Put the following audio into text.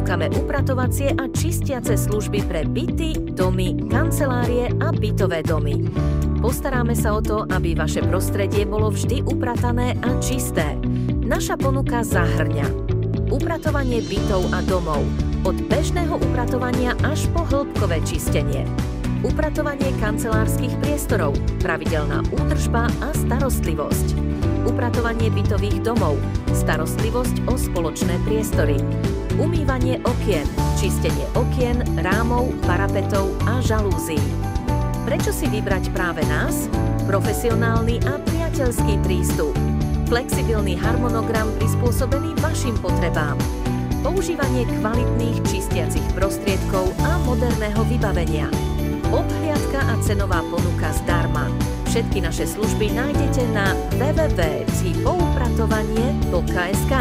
Ponúkame upratovacie a čistiace služby pre byty, domy, kancelárie a bytové domy. Postaráme sa o to, aby vaše prostredie bolo vždy upratané a čisté. Naša ponuka zahŕňa upratovanie bytov a domov, od bežného upratovania až po hĺbkové čistenie. Upratovanie kancelárskych priestorov, pravidelná údržba a starostlivosť. Upratovanie bytových domov, starostlivosť o spoločné priestory. Umývanie okien, čistenie okien, rámov, parapetov a žalúzií. Prečo si vybrať práve nás? Profesionálny a priateľský prístup. Flexibilný harmonogram prispôsobený vašim potrebám. Používanie kvalitných čistiacich prostriedkov a moderného vybavenia. Obhliadka a cenová ponuka zdarma. Všetky naše služby nájdete na www.poupratovanie.sk.